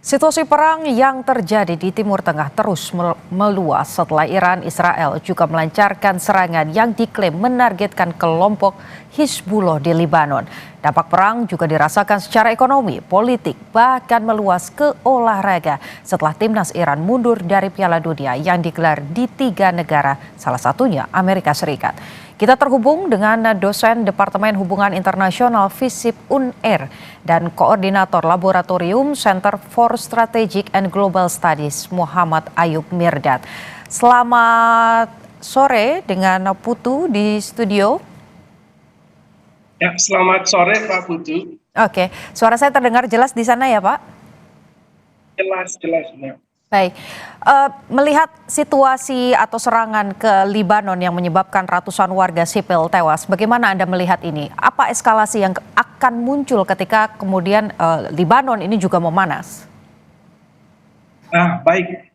Situasi perang yang terjadi di Timur Tengah terus meluas setelah Iran Israel juga melancarkan serangan yang diklaim menargetkan kelompok Hizbullah di Lebanon. Dampak perang juga dirasakan secara ekonomi, politik, bahkan meluas ke olahraga setelah timnas Iran mundur dari Piala Dunia yang digelar di 3 negara, salah satunya Amerika Serikat. Kita terhubung dengan dosen Departemen Hubungan Internasional FISIP UNER dan Koordinator Laboratorium Center for Strategic and Global Studies Muhammad Ayub Mirdad. Selamat sore dengan Putu di studio. Ya, selamat sore Pak Putu. Oke, suara saya terdengar jelas di sana ya Pak? Jelas. Ya. Baik, melihat situasi atau serangan ke Libanon yang menyebabkan ratusan warga sipil tewas, bagaimana Anda melihat ini? Apa eskalasi yang akan muncul ketika kemudian Libanon ini juga memanas? Baik,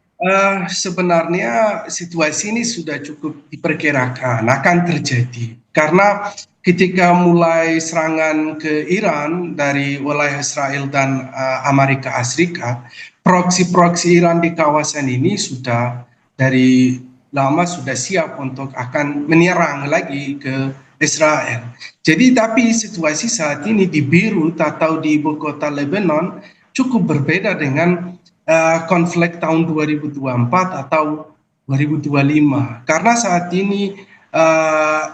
sebenarnya situasi ini sudah cukup diperkirakan akan terjadi. Karena ketika mulai serangan ke Iran dari wilayah Israel dan Amerika Serikat, proksi-proksi Iran di kawasan ini sudah dari lama sudah siap untuk akan menyerang lagi ke Israel. Jadi tapi situasi saat ini di Beirut atau di ibu kota Lebanon cukup berbeda dengan konflik tahun 2024 atau 2025. Karena saat ini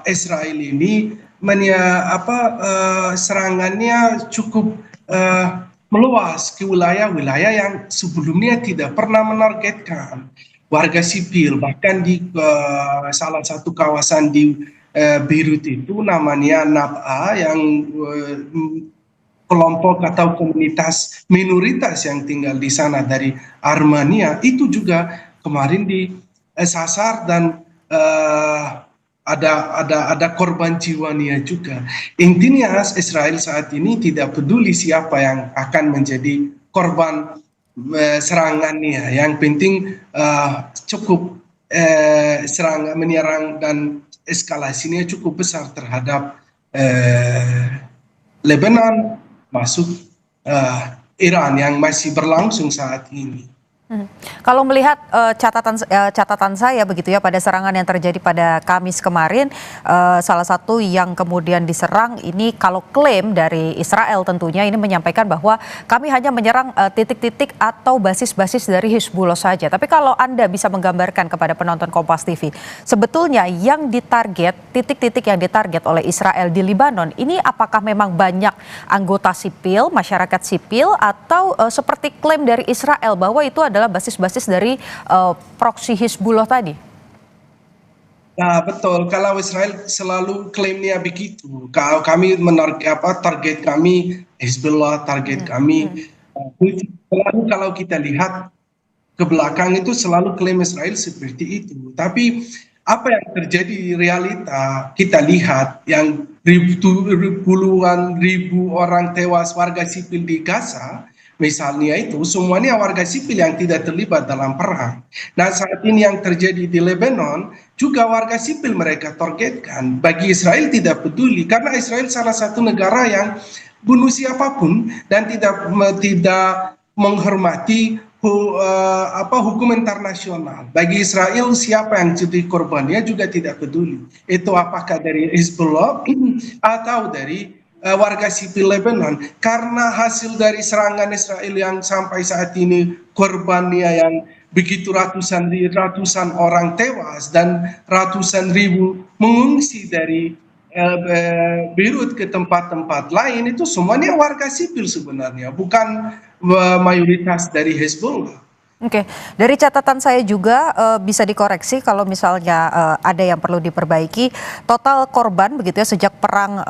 Israel ini serangannya cukup meluas ke wilayah-wilayah yang sebelumnya tidak pernah menargetkan warga sipil. Bahkan di salah satu kawasan di Beirut itu namanya Nab'a yang kelompok atau komunitas minoritas yang tinggal di sana dari Armenia itu juga kemarin disasar dan ada korban jiwanya juga. Intinya Israel saat ini tidak peduli siapa yang akan menjadi korban serangannya. Yang penting cukup serangan menyerang dan eskalasinya cukup besar terhadap Lebanon masuk Iran yang masih berlangsung saat ini. Kalau melihat catatan saya begitu ya pada serangan yang terjadi pada Kamis kemarin, salah satu yang kemudian diserang ini kalau klaim dari Israel tentunya ini menyampaikan bahwa kami hanya menyerang titik-titik atau basis-basis dari Hizbullah saja. Tapi kalau Anda bisa menggambarkan kepada penonton Kompas TV, sebetulnya yang ditarget, titik-titik yang ditarget oleh Israel di Lebanon ini apakah memang banyak anggota sipil, masyarakat sipil, atau seperti klaim dari Israel bahwa itu adalah basis-basis dari proksi Hizbullah tadi? Nah, betul. Kalau Israel selalu klaimnya begitu. Kalau kami target kami Hizbullah, target kami. Selalu kalau kita lihat ke belakang itu selalu klaim Israel seperti itu. Tapi apa yang terjadi di realita kita lihat yang puluhan ribu orang tewas warga sipil di Gaza. Misalnya itu semuanya warga sipil yang tidak terlibat dalam perang. Nah saat ini yang terjadi di Lebanon juga warga sipil mereka targetkan. Bagi Israel tidak peduli karena Israel salah satu negara yang bunuh siapapun dan tidak menghormati hukum internasional. Bagi Israel siapa yang jadi korbannya juga tidak peduli. Itu apakah dari Hizbullah atau dari warga sipil Lebanon, karena hasil dari serangan Israel yang sampai saat ini korbannya yang begitu ratusan orang tewas dan ratusan ribu mengungsi dari Beirut ke tempat-tempat lain, itu semuanya warga sipil sebenarnya, bukan mayoritas dari Hezbollah. Oke, dari catatan saya juga bisa dikoreksi kalau misalnya ada yang perlu diperbaiki. Total korban begitu ya sejak perang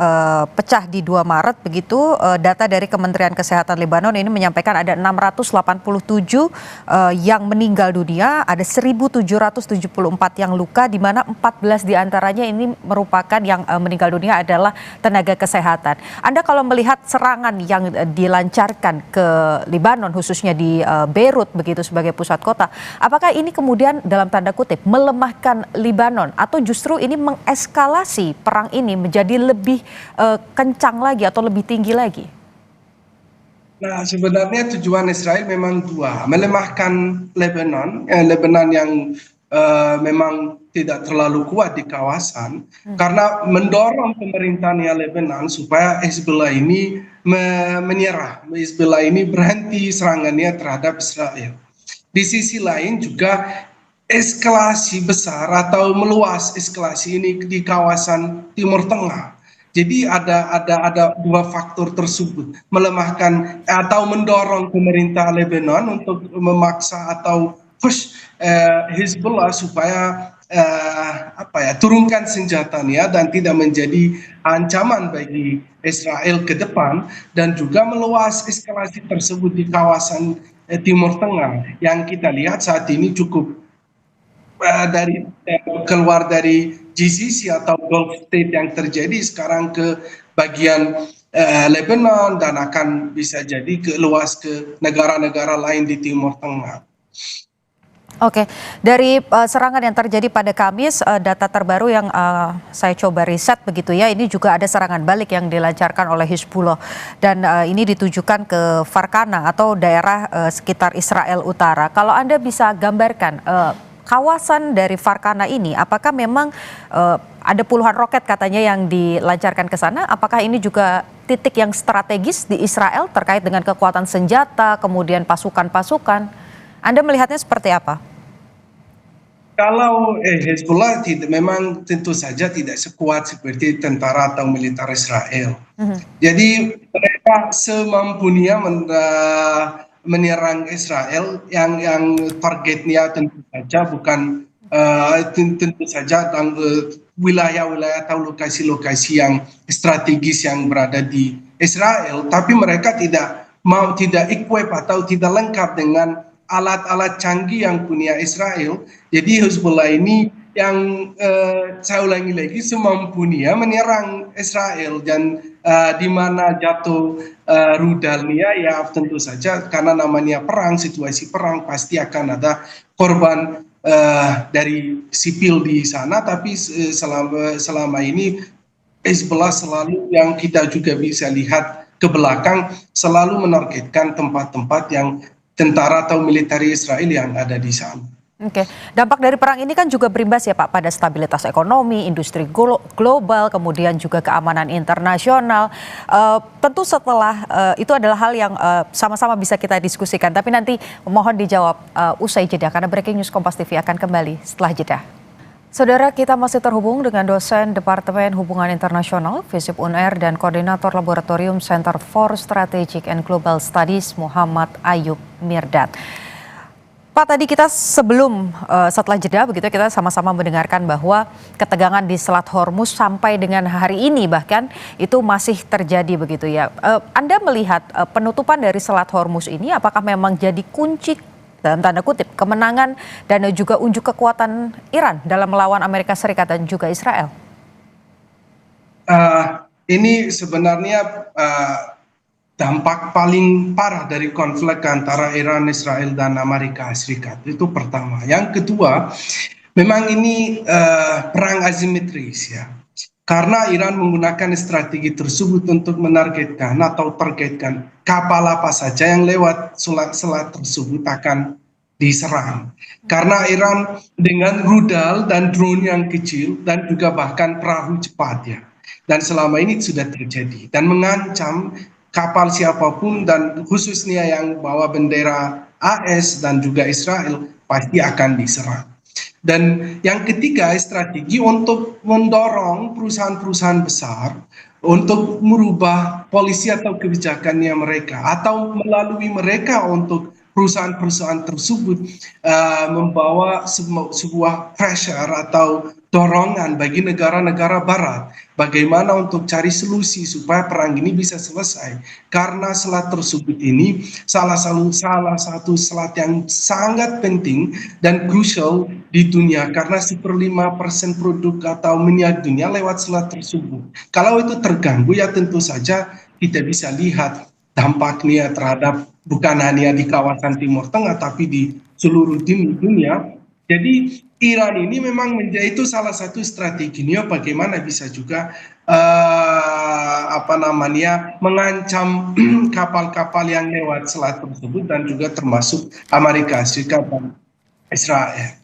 pecah di 2 Maret begitu, data dari Kementerian Kesehatan Lebanon ini menyampaikan ada 687 yang meninggal dunia, ada 1.774 yang luka, di mana 14 diantaranya ini merupakan yang meninggal dunia adalah tenaga kesehatan. Anda kalau melihat serangan yang dilancarkan ke Lebanon khususnya di Beirut begitu sebagai pusat kota, apakah ini kemudian dalam tanda kutip melemahkan Lebanon atau justru ini mengeskalasi perang ini menjadi lebih kencang lagi atau lebih tinggi lagi? Nah, sebenarnya tujuan Israel memang dua, melemahkan Lebanon, Lebanon yang memang tidak terlalu kuat di kawasan, karena mendorong pemerintahnya Lebanon supaya Hezbollah ini menyerah, Hezbollah ini berhenti serangannya terhadap Israel. Di sisi lain juga eskalasi besar atau meluas eskalasi ini di kawasan Timur Tengah. Jadi ada dua faktor tersebut, melemahkan atau mendorong pemerintah Lebanon untuk memaksa atau push Hezbollah supaya turunkan senjatanya dan tidak menjadi ancaman bagi Israel ke depan, dan juga meluas eskalasi tersebut di kawasan Timur Tengah yang kita lihat saat ini cukup dari keluar dari GCC atau Gulf State yang terjadi sekarang ke bagian Lebanon, dan akan bisa jadi luas ke negara-negara lain di Timur Tengah. Oke, dari serangan yang terjadi pada Kamis, data terbaru yang saya coba riset begitu ya, ini juga ada serangan balik yang dilancarkan oleh Hizbullah, dan ini ditujukan ke Farkana atau daerah sekitar Israel Utara. Kalau Anda bisa gambarkan kawasan dari Farkana ini, apakah memang ada puluhan roket katanya yang dilancarkan ke sana? Apakah ini juga titik yang strategis di Israel terkait dengan kekuatan senjata, kemudian pasukan-pasukan? Anda melihatnya seperti apa? Kalau Hezbollah memang tentu saja tidak sekuat seperti tentara atau militer Israel. Jadi mereka semampunya menyerang Israel yang targetnya tentu saja bukan tentu saja wilayah-wilayah atau lokasi-lokasi yang strategis yang berada di Israel, tapi mereka tidak equip atau tidak lengkap dengan alat-alat canggih yang punya Israel. Jadi Hezbollah ini yang saya ulangi lagi semampunya menyerang Israel, dan di mana jatuh rudalnya ya tentu saja karena namanya perang, situasi perang pasti akan ada korban dari sipil di sana, tapi selama ini Hezbollah selalu, yang kita juga bisa lihat ke belakang, selalu menargetkan tempat-tempat yang tentara atau militer Israel yang ada di sana. Oke, dampak dari perang ini kan juga berimbas ya Pak pada stabilitas ekonomi, industri global, kemudian juga keamanan internasional. Tentu setelah itu adalah hal yang sama-sama bisa kita diskusikan, tapi nanti mohon dijawab usai jeda karena Breaking News Kompas TV akan kembali setelah jeda. Saudara, kita masih terhubung dengan dosen Departemen Hubungan Internasional FISIP UNER dan Koordinator Laboratorium Center for Strategic and Global Studies Muhammad Ayub Mirdad. Pak, tadi kita setelah jeda begitu kita sama-sama mendengarkan bahwa ketegangan di Selat Hormuz sampai dengan hari ini bahkan itu masih terjadi begitu ya. Anda melihat penutupan dari Selat Hormuz ini apakah memang jadi kunci dalam tanda kutip kemenangan dan juga unjuk kekuatan Iran dalam melawan Amerika Serikat dan juga Israel? Ini sebenarnya dampak paling parah dari konflik antara Iran, Israel, dan Amerika Serikat. Itu pertama. Yang kedua, memang ini perang asimetris ya. Karena Iran menggunakan strategi tersebut untuk menargetkan atau targetkan kapal apa saja yang lewat selat tersebut akan diserang. Karena Iran dengan rudal dan drone yang kecil dan juga bahkan perahu cepat ya. Dan selama ini sudah terjadi dan mengancam kapal siapapun, dan khususnya yang bawa bendera AS dan juga Israel pasti akan diserang. Dan yang ketiga, strategi untuk mendorong perusahaan-perusahaan besar untuk merubah polisi atau kebijakannya mereka, atau melalui mereka untuk perusahaan-perusahaan tersebut membawa sebuah pressure atau dorongan bagi negara-negara barat bagaimana untuk cari solusi supaya perang ini bisa selesai, karena selat tersebut ini salah satu selat yang sangat penting dan krusial di dunia, karena 1/5% produk atau minyak dunia lewat selat tersebut. Kalau itu terganggu ya tentu saja kita bisa lihat dampaknya terhadap bukan hanya di kawasan Timur Tengah tapi di seluruh dunia, Jadi Iran ini memang menjadi itu salah satu strateginya bagaimana bisa juga apa namanya mengancam kapal-kapal yang lewat selat tersebut dan juga termasuk Amerika Serikat dan Israel.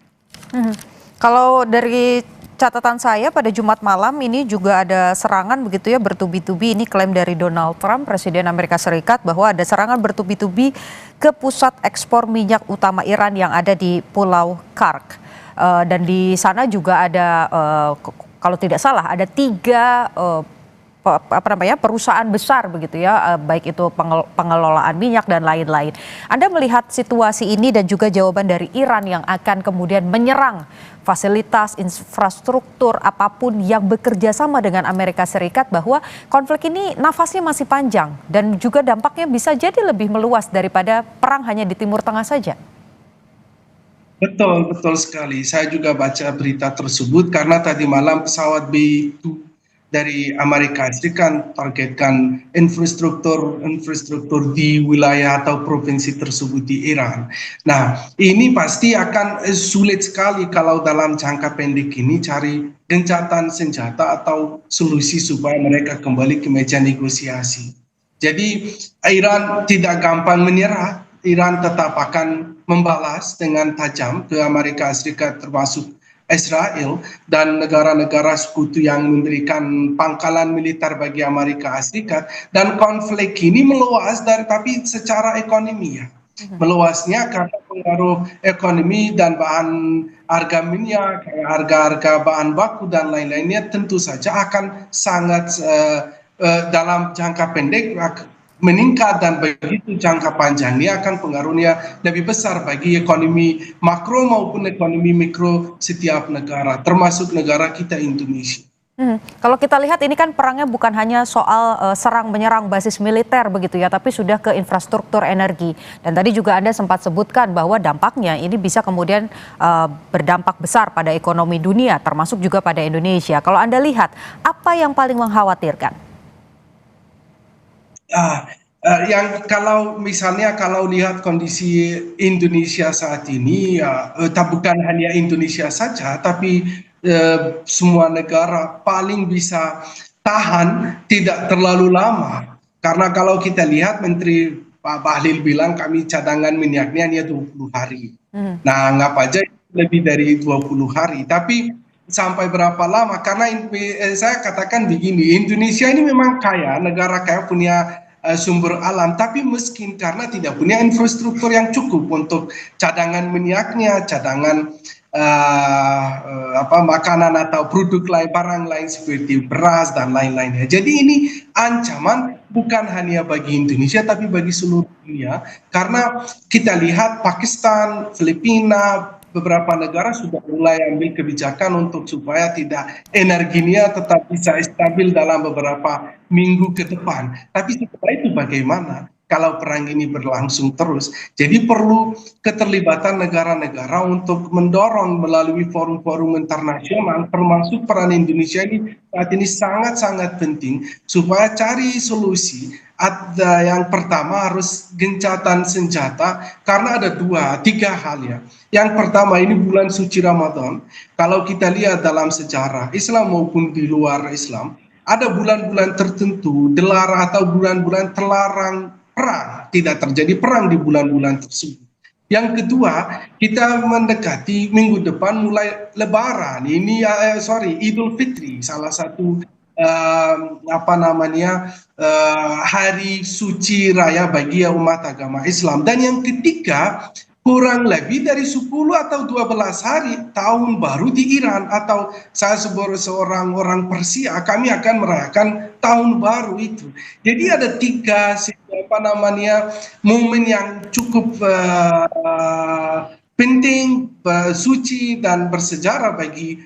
Mhm. Kalau dari catatan saya pada Jumat malam ini juga ada serangan begitu ya bertubi-tubi, ini klaim dari Donald Trump, Presiden Amerika Serikat, bahwa ada serangan bertubi-tubi ke pusat ekspor minyak utama Iran yang ada di Pulau Kark. Dan di sana juga ada kalau tidak salah ada 3 perusahaan besar begitu ya, baik itu pengelolaan minyak dan lain-lain. Anda melihat situasi ini dan juga jawaban dari Iran yang akan kemudian menyerang fasilitas infrastruktur apapun yang bekerja sama dengan Amerika Serikat, bahwa konflik ini nafasnya masih panjang dan juga dampaknya bisa jadi lebih meluas daripada perang hanya di Timur Tengah saja. Betul, betul sekali. Saya juga baca berita tersebut karena tadi malam pesawat B-2 dari Amerika Serikat targetkan infrastruktur di wilayah atau provinsi tersebut di Iran. Nah, ini pasti akan sulit sekali kalau dalam jangka pendek ini cari gencatan senjata atau solusi supaya mereka kembali ke meja negosiasi. Jadi Iran tidak gampang menyerah. Iran tetap akan membalas dengan tajam ke Amerika Serikat termasuk Israel dan negara-negara sekutu yang memberikan pangkalan militer bagi Amerika Serikat, dan konflik ini meluas tapi secara ekonomi ya. Meluasnya karena pengaruh ekonomi dan bahan harga minyak, harga-harga bahan baku dan lain-lainnya tentu saja akan sangat dalam jangka pendek meningkat, dan begitu jangka panjangnya akan pengaruhnya lebih besar bagi ekonomi makro maupun ekonomi mikro setiap negara, termasuk negara kita Indonesia. Kalau kita lihat ini kan perangnya bukan hanya soal serang menyerang basis militer begitu ya, tapi sudah ke infrastruktur energi. Dan tadi juga Anda sempat sebutkan bahwa dampaknya ini bisa kemudian berdampak besar pada ekonomi dunia, termasuk juga pada Indonesia. Kalau Anda lihat, apa yang paling mengkhawatirkan? Yang kalau misalnya kalau lihat kondisi Indonesia saat ini ya, bukan hanya Indonesia saja, tapi semua negara paling bisa tahan tidak terlalu lama. Karena kalau kita lihat Menteri Pak Bahlil bilang kami cadangan minyaknya hanya 20 hari. Nah, anggap aja lebih dari 20 hari. Tapi sampai berapa lama? Karena saya katakan begini, Indonesia ini memang kaya, negara kaya, punya sumber alam, tapi miskin karena tidak punya infrastruktur yang cukup untuk cadangan minyaknya, cadangan makanan atau produk lain, barang lain seperti beras dan lain-lainnya. Jadi ini ancaman bukan hanya bagi Indonesia tapi bagi seluruh dunia, karena kita lihat Pakistan, Filipina, beberapa negara sudah mulai ambil kebijakan untuk supaya tidak energinya tetap bisa stabil dalam beberapa minggu ke depan. Tapi setelah itu bagaimana kalau perang ini berlangsung terus? Jadi perlu keterlibatan negara-negara untuk mendorong melalui forum-forum internasional, termasuk peran Indonesia ini saat ini sangat-sangat penting supaya cari solusi. Ada yang pertama harus gencatan senjata, karena ada 2-3 hal ya. Yang pertama ini bulan suci Ramadan. Kalau kita lihat dalam sejarah Islam maupun di luar Islam, ada bulan-bulan tertentu dilarang atau bulan-bulan terlarang perang, tidak terjadi perang di bulan-bulan tersebut. Yang kedua, kita mendekati minggu depan mulai Lebaran. Ini Idul Fitri, salah satu hari suci raya bagi umat agama Islam. Dan yang ketiga, kurang lebih dari 10 atau 12 hari tahun baru di Iran, atau saya sebagai seorang orang Persia, kami akan merayakan tahun baru itu. Jadi ada 3 momen yang cukup penting, suci dan bersejarah bagi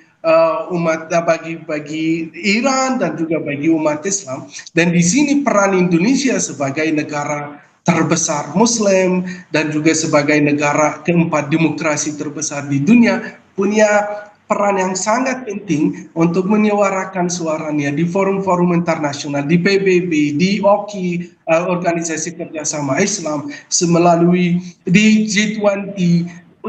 bagi Iran dan juga bagi umat Islam. Dan di sini peran Indonesia sebagai negara terbesar Muslim dan juga sebagai negara keempat demokrasi terbesar di dunia punya peran yang sangat penting untuk menyuarakan suaranya di forum-forum internasional, di PBB, di OKI, Organisasi Kerjasama Islam, melalui di G20,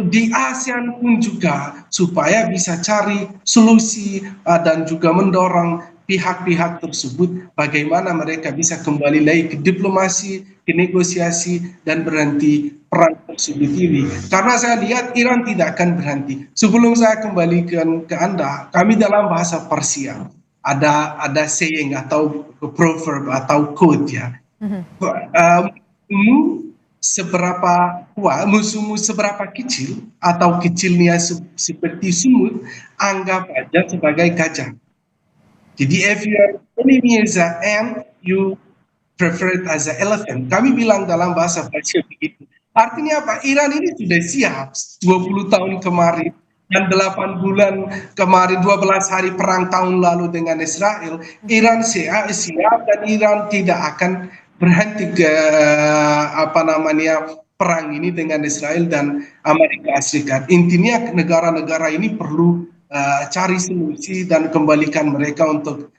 di ASEAN pun juga supaya bisa cari solusi dan juga mendorong pihak-pihak tersebut bagaimana mereka bisa kembali lagi ke diplomasi, ke negosiasi dan berhenti perang tersebut ini. Karena saya lihat Iran tidak akan berhenti. Sebelum saya kembalikan ke Anda, kami dalam bahasa Persia ada saying atau proverb atau quote ya. Musuhmu seberapa kuat, musuhmu seberapa kecil atau kecilnya seperti semut, anggap aja sebagai gajah. Jadi if your enemy is an ant, you prefer it as an elephant. Kami bilang dalam bahasa Persia begitu. Artinya apa? Iran ini sudah siap 20 tahun kemarin dan 8 bulan kemarin 12 hari perang tahun lalu dengan Israel. Iran siap dan Iran tidak akan berhenti ke apa namanya perang ini dengan Israel dan Amerika Serikat. Intinya negara-negara ini perlu cari solusi dan kembalikan mereka untuk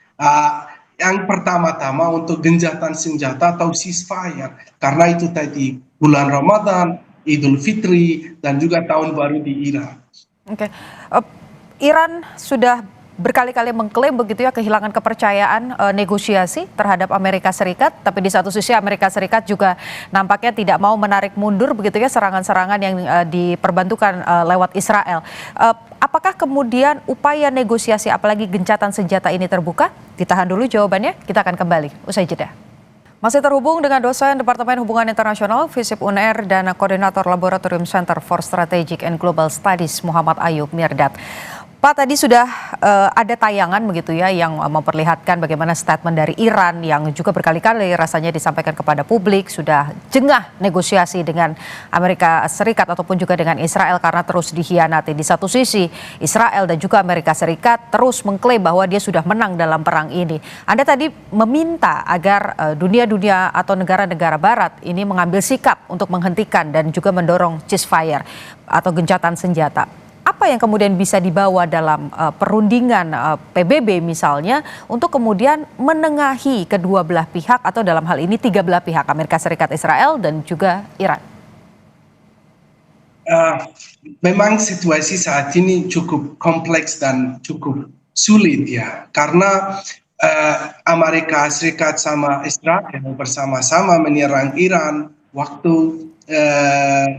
yang pertama-tama untuk gencatan senjata atau ceasefire. Karena itu tadi bulan Ramadan, Idul Fitri, dan juga tahun baru di Iran. Oke. Iran sudah berkali-kali mengklaim begitu ya kehilangan kepercayaan negosiasi terhadap Amerika Serikat, tapi di satu sisi Amerika Serikat juga nampaknya tidak mau menarik mundur begitu ya serangan-serangan yang diperbantukan lewat Israel. Apakah kemudian upaya negosiasi apalagi gencatan senjata ini terbuka? Ditahan dulu jawabannya, kita akan kembali usai jeda. Masih terhubung dengan dosen Departemen Hubungan Internasional FISIP UNER dan Koordinator Laboratorium Center for Strategic and Global Studies Muhammad Ayub Mirdad. Pak, tadi sudah ada tayangan begitu ya yang memperlihatkan bagaimana statement dari Iran yang juga berkali-kali rasanya disampaikan kepada publik sudah jengah negosiasi dengan Amerika Serikat ataupun juga dengan Israel karena terus dikhianati. Di satu sisi Israel dan juga Amerika Serikat terus mengklaim bahwa dia sudah menang dalam perang ini. Anda tadi meminta agar dunia-dunia atau negara-negara barat ini mengambil sikap untuk menghentikan dan juga mendorong ceasefire atau gencatan senjata. Apa yang kemudian bisa dibawa dalam perundingan PBB misalnya untuk kemudian menengahi kedua belah pihak atau dalam hal ini tiga belah pihak Amerika Serikat, Israel dan juga Iran? Memang situasi saat ini cukup kompleks dan cukup sulit ya karena Amerika Serikat sama Israel bersama-sama menyerang Iran waktu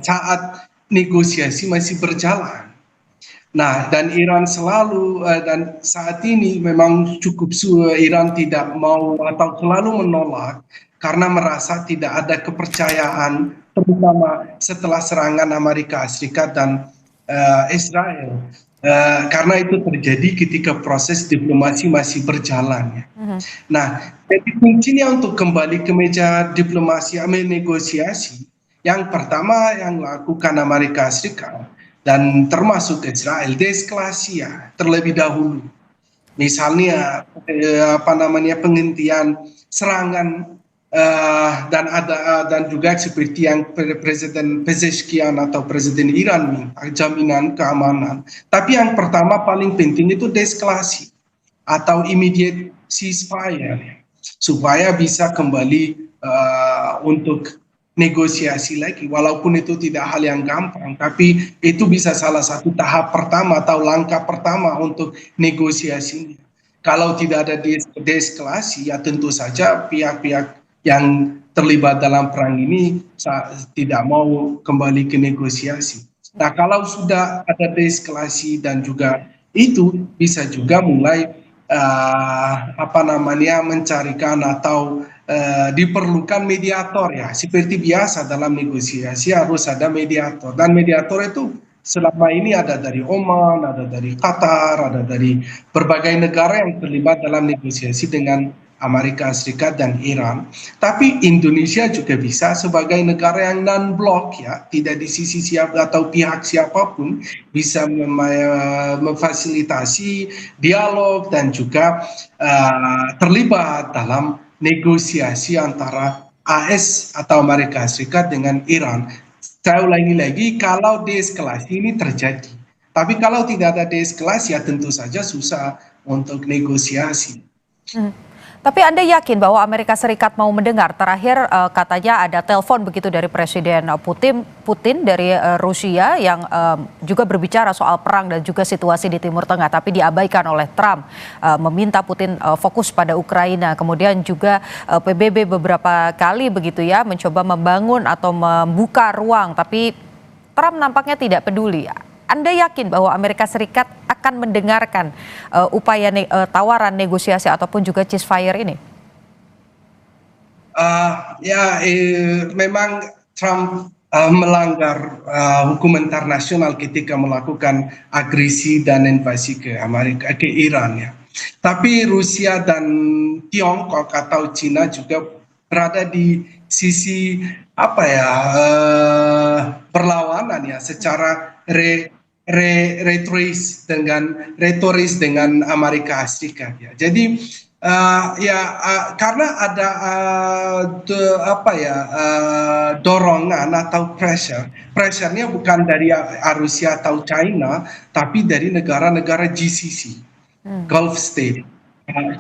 saat negosiasi masih berjalan. Nah, dan Iran selalu dan saat ini memang cukup Iran tidak mau atau selalu menolak karena merasa tidak ada kepercayaan terutama setelah serangan Amerika Serikat dan Israel. Karena itu terjadi ketika proses diplomasi masih berjalan. Nah, jadi kuncinya untuk kembali ke meja diplomasi, negosiasi, yang pertama yang lakukan Amerika Serikat dan termasuk Israel deeskalasi ya terlebih dahulu. Misalnya penghentian serangan dan dan juga seperti yang Presiden Pezeshkian atau Presiden Iran minta jaminan keamanan. Tapi yang pertama paling penting itu deeskalasi atau immediate ceasefire supaya bisa kembali untuk negosiasi lagi, walaupun itu tidak hal yang gampang, tapi itu bisa salah satu tahap pertama atau langkah pertama untuk negosiasinya. Kalau tidak ada deeskalasi, ya tentu saja pihak-pihak yang terlibat dalam perang ini tidak mau kembali ke negosiasi. Nah, kalau sudah ada deeskalasi dan juga itu bisa juga mulai mencarikan atau diperlukan mediator ya, seperti biasa dalam negosiasi harus ada mediator dan mediator itu selama ini ada dari Oman, ada dari Qatar, ada dari berbagai negara yang terlibat dalam negosiasi dengan Amerika Serikat dan Iran. Tapi Indonesia juga bisa sebagai negara yang non-blok ya, tidak di sisi siapa atau pihak siapapun bisa memfasilitasi dialog dan juga terlibat dalam negosiasi antara AS atau Amerika Serikat dengan Iran. Saya ulangi lagi, kalau deeskalasi ini terjadi. Tapi kalau tidak ada deeskalasi ya tentu saja susah untuk negosiasi. Tapi Anda yakin bahwa Amerika Serikat mau mendengar? Terakhir katanya ada telepon begitu dari Presiden Putin dari Rusia yang juga berbicara soal perang dan juga situasi di Timur Tengah, tapi diabaikan oleh Trump, meminta Putin fokus pada Ukraina. Kemudian juga PBB beberapa kali begitu ya mencoba membangun atau membuka ruang, tapi Trump nampaknya tidak peduli. Anda yakin bahwa Amerika Serikat akan mendengarkan upaya tawaran negosiasi ataupun juga ceasefire ini? Memang Trump melanggar hukum internasional ketika melakukan agresi dan invasi ke Iran ya. Tapi Rusia dan Tiongkok atau Cina juga berada di sisi perlawanan ya secara retoris dengan Amerika Serikat ya. Jadi karena ada dorongan atau pressure-nya bukan dari Rusia atau China, tapi dari negara-negara GCC, Gulf State,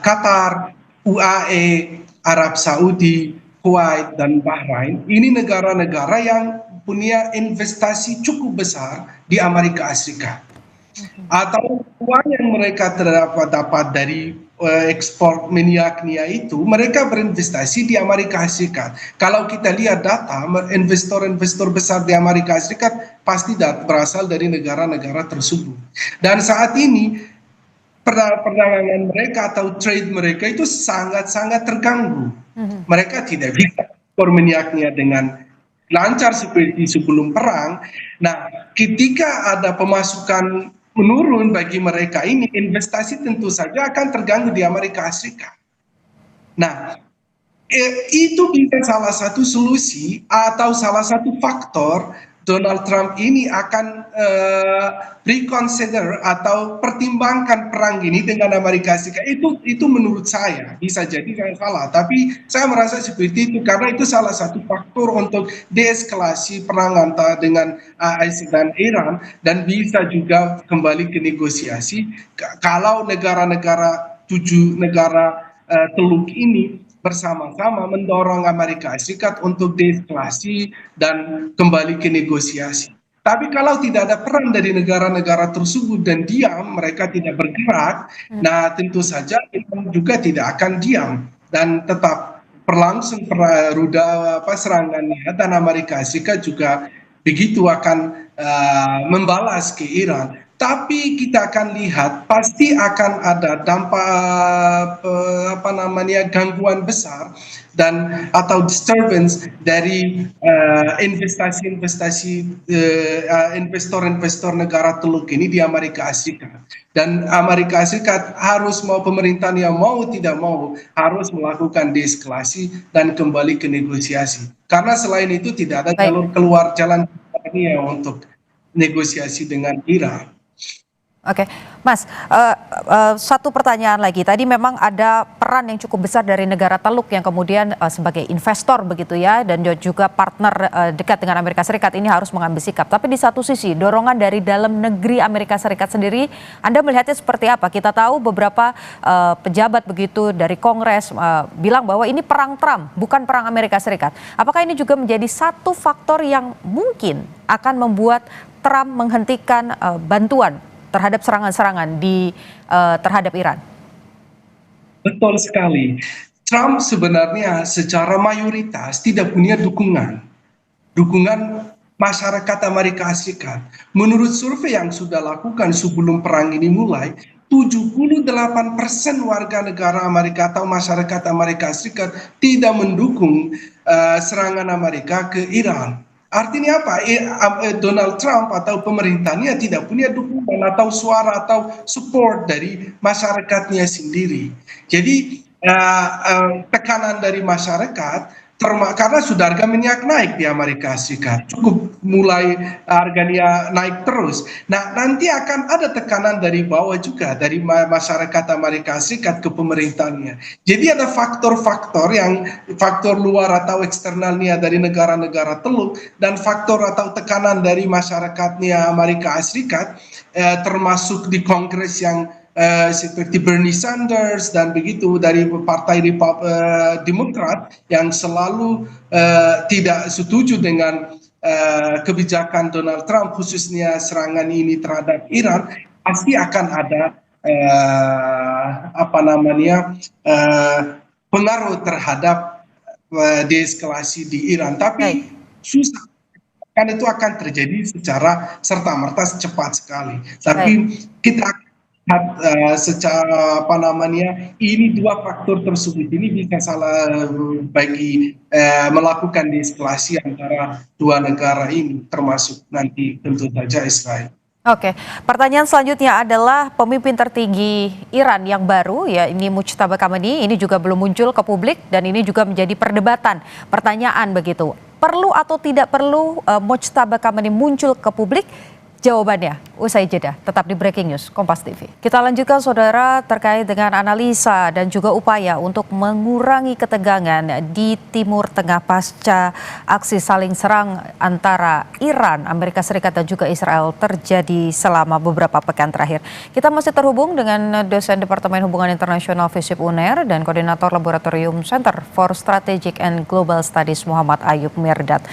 Qatar, UAE, Arab Saudi, Kuwait dan Bahrain. Ini negara-negara yang punya investasi cukup besar di Amerika Serikat. Atau uang yang mereka dapat dari ekspor minyaknya itu, mereka berinvestasi di Amerika Serikat. Kalau kita lihat data, investor-investor besar di Amerika Serikat pasti berasal dari negara-negara tersebut. Dan saat ini perdagangan mereka atau trade mereka itu sangat-sangat terganggu. Mereka tidak bisa ekspor minyaknya dengan lancar seperti sebelum perang. Nah, ketika ada pemasukan menurun bagi mereka ini, investasi tentu saja akan terganggu di Amerika Serikat. Nah, itu bisa salah satu solusi atau salah satu faktor Donald Trump ini akan reconsider atau pertimbangkan perang ini dengan Amerika Serikat. Itu menurut saya, bisa jadi saya salah, tapi saya merasa seperti itu karena itu salah satu faktor untuk deeskalasi perang antara dengan AS dan Iran, dan bisa juga kembali ke negosiasi kalau negara-negara 7 negara Teluk ini bersama-sama mendorong Amerika Serikat untuk deeskalasi dan kembali ke negosiasi. Tapi kalau tidak ada peran dari negara-negara tersebut dan diam, mereka tidak bergerak, nah tentu saja Iran juga tidak akan diam dan tetap berlangsung serangannya, dan Amerika Serikat juga begitu akan membalas ke Iran. Tapi kita akan lihat pasti akan ada dampak gangguan besar dan atau disturbance dari investasi-investasi investor-investor negara Teluk ini di Amerika Serikat. Dan Amerika Serikat harus pemerintahnya mau tidak mau harus melakukan deeskalasi dan kembali ke negosiasi. Karena selain itu tidak ada jalur keluar jalan untuk negosiasi dengan Iran. Oke, Mas, satu pertanyaan lagi. Tadi memang ada peran yang cukup besar dari negara Teluk yang kemudian sebagai investor begitu ya, dan juga partner dekat dengan Amerika Serikat ini harus mengambil sikap. Tapi di satu sisi, dorongan dari dalam negeri Amerika Serikat sendiri, Anda melihatnya seperti apa? Kita tahu beberapa pejabat begitu dari Kongres bilang bahwa ini perang Trump, bukan perang Amerika Serikat. Apakah ini juga menjadi satu faktor yang mungkin akan membuat Trump menghentikan bantuan terhadap serangan-serangan terhadap Iran? Betul sekali. Trump sebenarnya secara mayoritas tidak punya dukungan masyarakat Amerika Serikat. Menurut survei yang sudah lakukan sebelum perang ini mulai, 78% warga negara Amerika atau masyarakat Amerika Serikat tidak mendukung serangan Amerika ke Iran. Artinya apa? Donald Trump atau pemerintahnya tidak punya dukungan atau suara atau support dari masyarakatnya sendiri. Jadi tekanan dari masyarakat karena sudah harga minyak naik di Amerika Serikat, cukup mulai harganya naik terus. Nah, nanti akan ada tekanan dari bawah juga dari masyarakat Amerika Serikat ke pemerintahnya. Jadi ada faktor-faktor faktor luar atau eksternalnya dari negara-negara Teluk dan faktor atau tekanan dari masyarakatnya Amerika Serikat, termasuk di Kongres yang seperti Bernie Sanders dan begitu dari Partai Demokrat yang selalu tidak setuju dengan kebijakan Donald Trump khususnya serangan ini terhadap Iran, pasti akan ada apa namanya pengaruh terhadap deeskalasi di Iran. Baik, Tapi susah kan itu akan terjadi secara serta-merta cepat sekali. baik. Tapi kita lihat secara apa namanya ini dua faktor tersebut ini bisa salah bagi melakukan deeskalasi antara dua negara ini termasuk nanti tentu saja Israel. Oke, pertanyaan selanjutnya adalah pemimpin tertinggi Iran yang baru, ya ini Mujtaba Khamenei, ini juga belum muncul ke publik dan ini juga menjadi perdebatan, pertanyaan begitu. Perlu atau tidak perlu Mujtaba Khamenei muncul ke publik? Jawabannya usai jeda, tetap di Breaking News Kompas TV. Kita lanjutkan saudara terkait dengan analisa dan juga upaya untuk mengurangi ketegangan di Timur Tengah pasca aksi saling serang antara Iran, Amerika Serikat dan juga Israel terjadi selama beberapa pekan terakhir. Kita masih terhubung dengan dosen Departemen Hubungan Internasional FISIP UNER dan Koordinator Laboratorium Center for Strategic and Global Studies Muhammad Ayub Mirdad.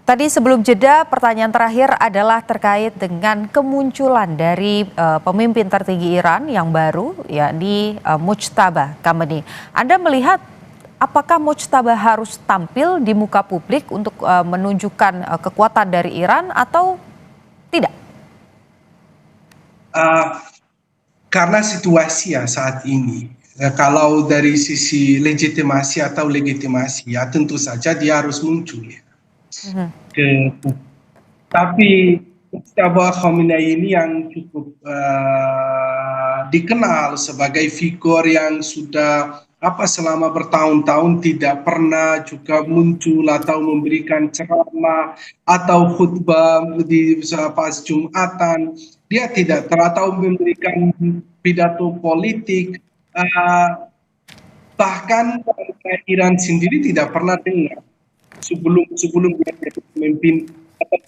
Tadi sebelum jeda, pertanyaan terakhir adalah terkait dengan kemunculan dari pemimpin tertinggi Iran yang baru, yakni Mujtaba Khamenei. Anda melihat apakah Mujtaba harus tampil di muka publik untuk menunjukkan kekuatan dari Iran atau tidak? Karena situasi ya saat ini, kalau dari sisi legitimasi atau legitimasi ya tentu saja dia harus muncul ya. Tapi Mujtaba Khamenei ini yang cukup dikenal sebagai figur yang sudah selama bertahun-tahun tidak pernah juga muncul atau memberikan ceramah atau khutbah di pas Jumatan, dia tidak atau memberikan pidato politik, bahkan Iran sendiri tidak pernah dengar sebelum dia jadi pemimpin atau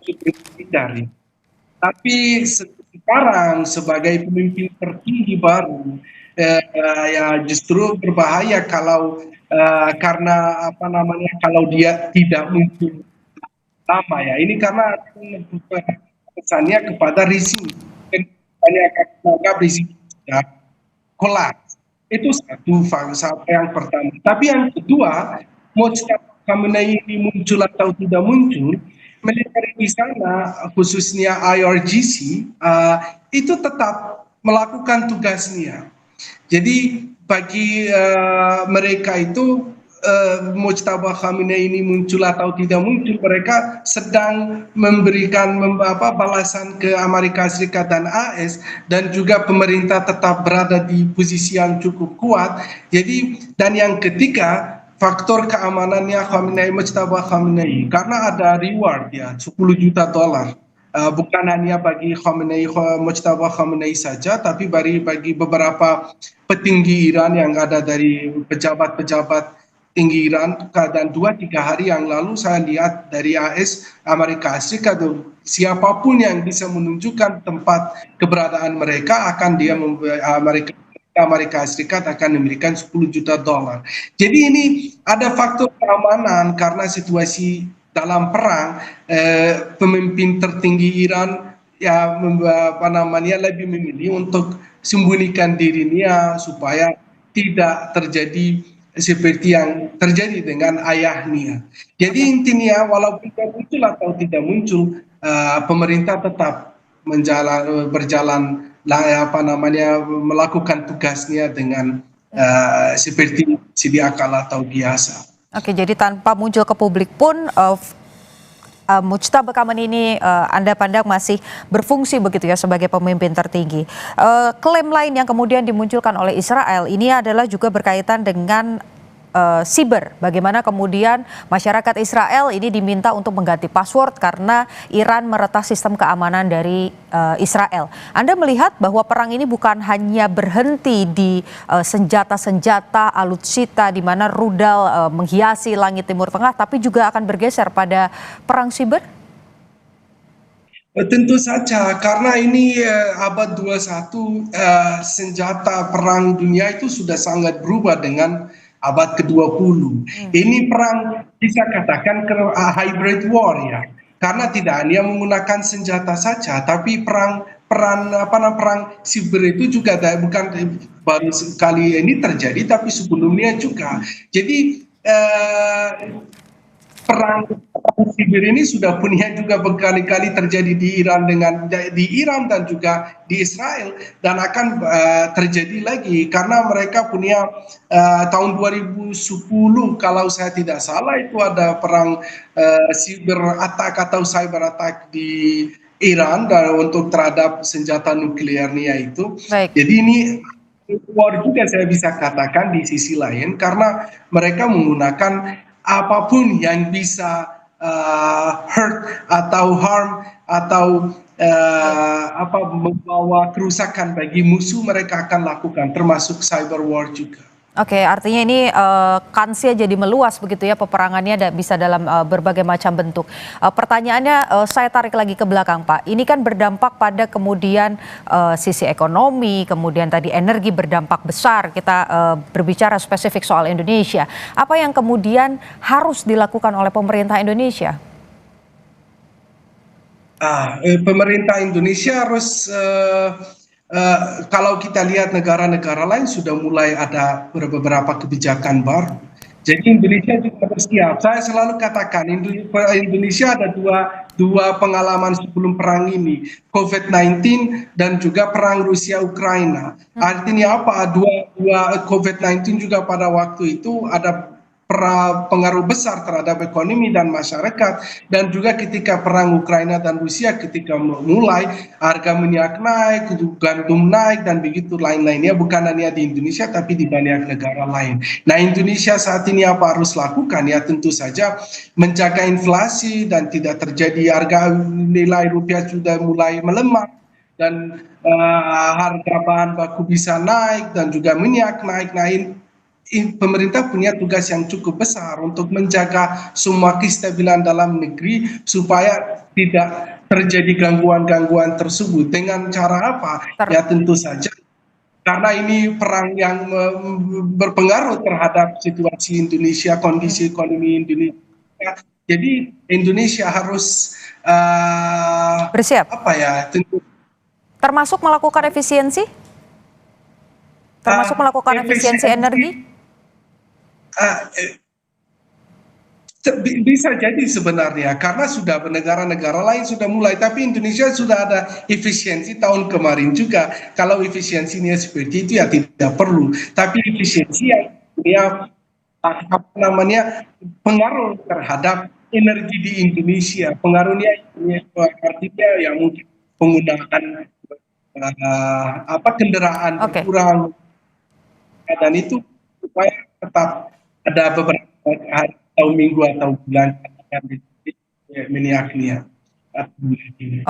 dari. Tapi sekarang sebagai pemimpin tertinggi baru, ya justru berbahaya kalau karena kalau dia tidak muncul lama ya. Ini karena pesannya kepada rezim, hanya akan menganggap rezim sudah kolaps. Itu satu fakta yang pertama. Tapi yang kedua, Mujtaba Khamenei ini muncul atau tidak muncul, militer di sana khususnya IRGC itu tetap melakukan tugasnya. Jadi bagi mereka itu Mujtaba Khamenei ini muncul atau tidak muncul, mereka sedang memberikan balasan ke Amerika Serikat dan AS, dan juga pemerintah tetap berada di posisi yang cukup kuat. Jadi dan yang ketiga, faktor keamanannya Mujtaba Khamenei, karena ada reward ya $10 juta, bukan hanya bagi Mujtaba Khamenei saja, tapi bagi beberapa petinggi Iran yang ada dari pejabat-pejabat tinggi Iran. Dan 2-3 hari yang lalu saya lihat dari AS Amerika Serikat, siapapun yang bisa menunjukkan tempat keberadaan mereka akan Amerika Serikat akan memberikan $10 juta. Jadi ini ada faktor keamanan karena situasi dalam perang, pemimpin tertinggi Iran ya lebih memilih untuk sembunyikan dirinya supaya tidak terjadi seperti yang terjadi dengan ayahnya. Jadi intinya walaupun dia muncul atau tidak muncul, pemerintah tetap berjalan melakukan tugasnya dengan seperti sedia kala atau biasa. Oke, jadi tanpa muncul ke publik pun Mujtaba Khamenei ini Anda pandang masih berfungsi begitu ya sebagai pemimpin tertinggi. Klaim lain yang kemudian dimunculkan oleh Israel ini adalah juga berkaitan dengan siber. Bagaimana kemudian masyarakat Israel ini diminta untuk mengganti password karena Iran meretas sistem keamanan dari Israel. Anda melihat bahwa perang ini bukan hanya berhenti di senjata-senjata alutsista di mana rudal menghiasi langit Timur Tengah, tapi juga akan bergeser pada perang siber? Tentu saja, karena ini abad 21, senjata perang dunia itu sudah sangat berubah dengan abad ke-20. Ini perang bisa katakan hybrid war ya, karena tidak hanya menggunakan senjata saja, tapi perang siber itu juga bukan baru sekali ini terjadi, tapi sebelumnya juga. Jadi perang siber ini sudah punya juga berkali-kali terjadi di Iran dan juga di Israel, dan akan terjadi lagi karena mereka punya tahun 2010 kalau saya tidak salah itu ada perang siber attack atau cyber attack di Iran dan untuk terhadap senjata nuklearnya itu. Baik. Jadi ini war juga saya bisa katakan di sisi lain karena mereka menggunakan apapun yang bisa hurt atau harm atau membawa kerusakan bagi musuh, mereka akan lakukan termasuk cyber war juga. Oke, artinya ini kansnya jadi meluas begitu ya, peperangannya bisa dalam berbagai macam bentuk. Pertanyaannya saya tarik lagi ke belakang, Pak. Ini kan berdampak pada kemudian sisi ekonomi, kemudian tadi energi berdampak besar. Kita berbicara spesifik soal Indonesia. Apa yang kemudian harus dilakukan oleh pemerintah Indonesia? Pemerintah Indonesia harus kalau kita lihat negara-negara lain sudah mulai ada beberapa kebijakan baru. Jadi Indonesia juga bersiap. Saya selalu katakan Indonesia ada dua pengalaman sebelum perang ini, COVID-19 dan juga perang Rusia Ukraina. Artinya apa? Dua COVID-19 juga pada waktu itu ada pengaruh besar terhadap ekonomi dan masyarakat, dan juga ketika perang Ukraina dan Rusia ketika mulai harga minyak naik, gandum naik dan begitu lain-lainnya, bukan hanya di Indonesia tapi di banyak negara lain. Nah, Indonesia saat ini apa harus lakukan? Ya tentu saja menjaga inflasi dan tidak terjadi harga nilai rupiah sudah mulai melemah dan harga bahan baku bisa naik dan juga minyak naik. Pemerintah punya tugas yang cukup besar untuk menjaga semua kestabilan dalam negeri supaya tidak terjadi gangguan-gangguan tersebut. Dengan cara apa? Ya tentu saja karena ini perang yang berpengaruh terhadap situasi Indonesia, kondisi ekonomi Indonesia. Jadi Indonesia harus Bersiap. Termasuk melakukan efisiensi? Termasuk melakukan efisiensi energi? Bisa jadi sebenarnya karena sudah negara-negara lain sudah mulai, tapi Indonesia sudah ada efisiensi tahun kemarin juga. Kalau efisiensinya seperti itu ya tidak perlu, tapi efisiensi yang pengaruh terhadap energi di Indonesia, pengaruhnya artinya ya mungkin penggunaan kendaraan berkurang, dan itu supaya tetap ada beberapa hari atau minggu atau bulan minyaknya.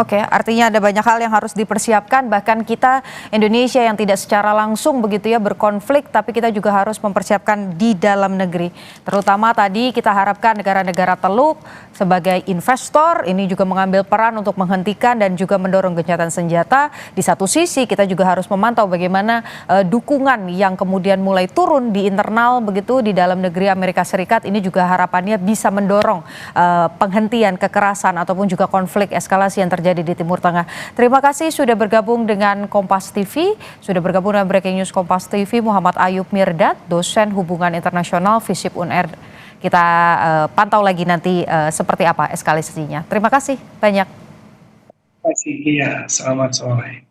Oke, artinya ada banyak hal yang harus dipersiapkan, bahkan kita Indonesia yang tidak secara langsung begitu ya berkonflik, tapi kita juga harus mempersiapkan di dalam negeri. Terutama tadi kita harapkan negara-negara Teluk sebagai investor ini juga mengambil peran untuk menghentikan dan juga mendorong gencatan senjata. Di satu sisi kita juga harus memantau bagaimana dukungan yang kemudian mulai turun di internal begitu di dalam negeri Amerika Serikat, ini juga harapannya bisa mendorong penghentian kekerasan ataupun juga konflik eskalasi yang terjadi di Timur Tengah. Terima kasih sudah bergabung dengan Kompas TV, sudah bergabung dengan Breaking News Kompas TV, Muhammad Ayub Mirdad, dosen Hubungan Internasional FISIP UNR. Kita pantau lagi nanti seperti apa eskalasinya. Terima kasih banyak. Terima kasih, iya, selamat sore.